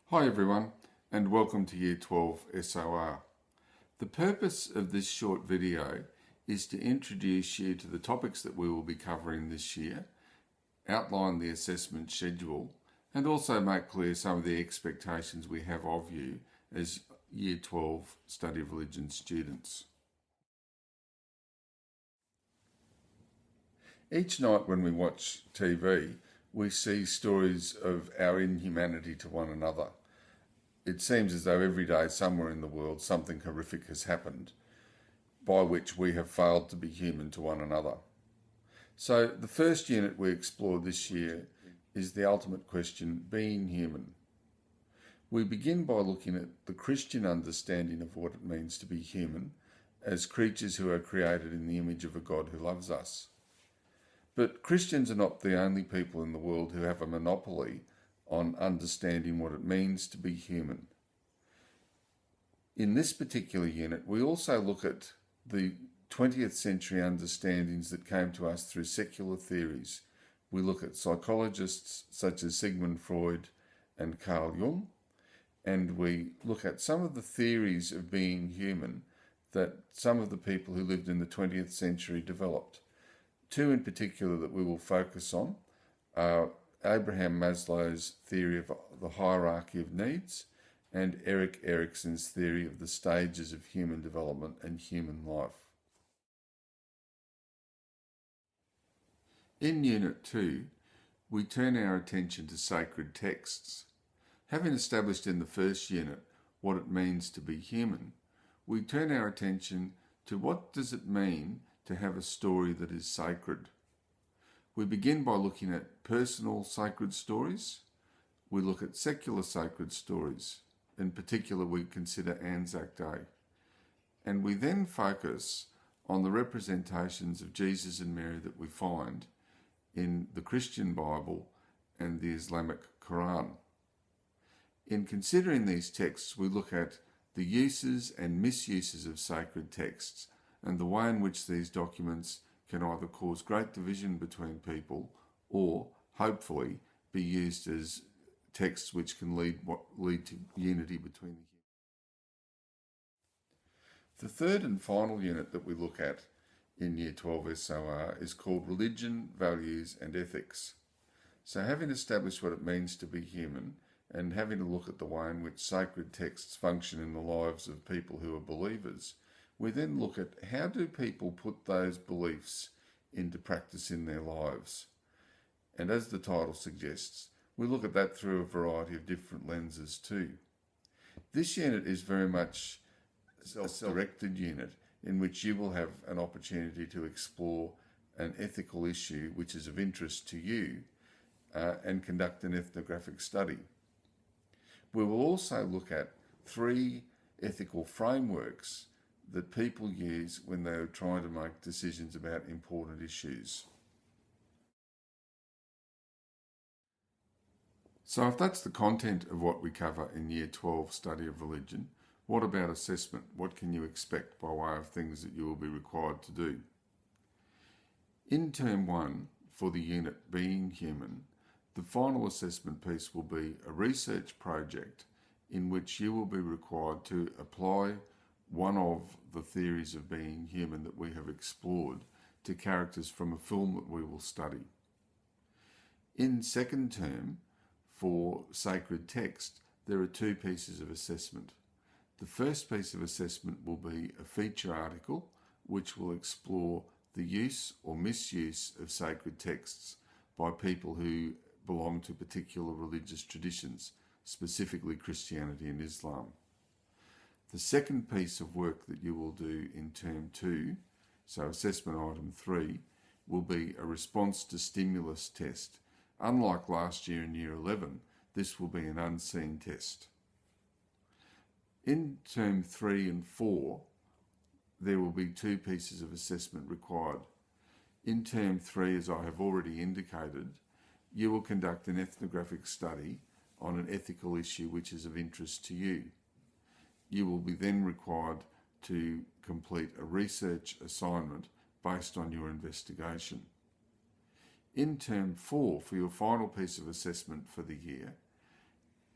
Hi everyone, and welcome to Year 12 SOR. The purpose of this short video is to introduce you to the topics that we will be covering this year, outline the assessment schedule, and also make clear some of the expectations we have of you as Year 12 Study of Religion students. Each night when we watch TV, we see stories of our inhumanity to one another. It seems as though every day somewhere in the world something horrific has happened by which we have failed to be human to one another. So the first unit we explore this year is the ultimate question, being human. We begin by looking at the Christian understanding of what it means to be human as creatures who are created in the image of a God who loves us. But Christians are not the only people in the world who have a monopoly on understanding what it means to be human. In this particular unit, we also look at the 20th century understandings that came to us through secular theories. We look at psychologists such as Sigmund Freud and Carl Jung, and we look at some of the theories of being human that some of the people who lived in the 20th century developed. Two in particular that we will focus on are Abraham Maslow's theory of the hierarchy of needs and Erik Erikson's theory of the stages of human development and human life. In Unit 2, we turn our attention to sacred texts. Having established in the first unit what it means to be human, we turn our attention to what does it mean to have a story that is sacred. We begin by looking at personal sacred stories. We look at secular sacred stories. In particular, we consider Anzac Day. And we then focus on the representations of Jesus and Mary that we find in the Christian Bible and the Islamic Quran. In considering these texts, we look at the uses and misuses of sacred texts and the way in which these documents can either cause great division between people or, hopefully, be used as texts which can lead to unity between the humans. The third and final unit that we look at in Year 12 SOR is called Religion, Values and Ethics. So having established what it means to be human and having a look at the way in which sacred texts function in the lives of people who are believers, we then look at how do people put those beliefs into practice in their lives. And as the title suggests, we look at that through a variety of different lenses too. This unit is very much a self-directed unit in which you will have an opportunity to explore an ethical issue which is of interest to you and conduct an ethnographic study. We will also look at 3 ethical frameworks that people use when they are trying to make decisions about important issues. So if that's the content of what we cover in Year 12 Study of Religion, what about assessment? What can you expect by way of things that you will be required to do? In Term 1, for the unit Being Human, the final assessment piece will be a research project in which you will be required to apply one of the theories of being human that we have explored to characters from a film that we will study. In second term, for sacred text, there are 2 pieces of assessment. The first piece of assessment will be a feature article which will explore the use or misuse of sacred texts by people who belong to particular religious traditions, specifically Christianity and Islam. The second piece of work that you will do in Term 2, so assessment item 3, will be a response to stimulus test. Unlike last year in Year 11, this will be an unseen test. In Term 3 and 4, there will be 2 pieces of assessment required. In Term 3, as I have already indicated, you will conduct an ethnographic study on an ethical issue which is of interest to you. You will be then required to complete a research assignment based on your investigation. In Term 4, for your final piece of assessment for the year,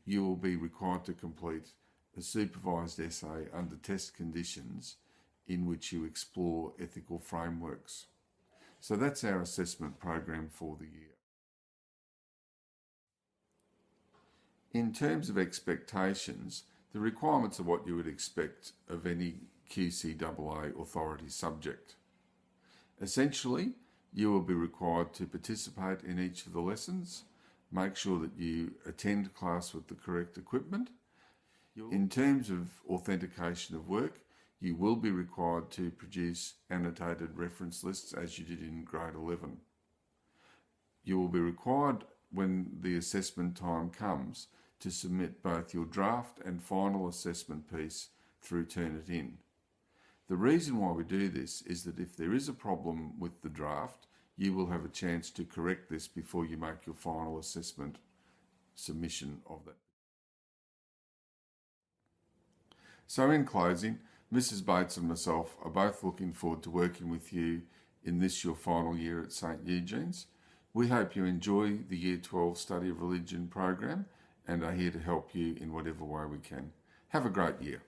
you will be required to complete a supervised essay under test conditions in which you explore ethical frameworks. So that's our assessment program for the year. In terms of expectations, the requirements are what you would expect of any QCAA authority subject. Essentially, you will be required to participate in each of the lessons, make sure that you attend class with the correct equipment. In terms of authentication of work, you will be required to produce annotated reference lists as you did in grade 11. You will be required, when the assessment time comes, to submit both your draft and final assessment piece through Turnitin. The reason why we do this is that if there is a problem with the draft, you will have a chance to correct this before you make your final assessment submission of that. So in closing, Mrs. Bates and myself are both looking forward to working with you in this your final year at St. Eugene's. We hope you enjoy the Year 12 Study of Religion program and are here to help you in whatever way we can. Have a great year.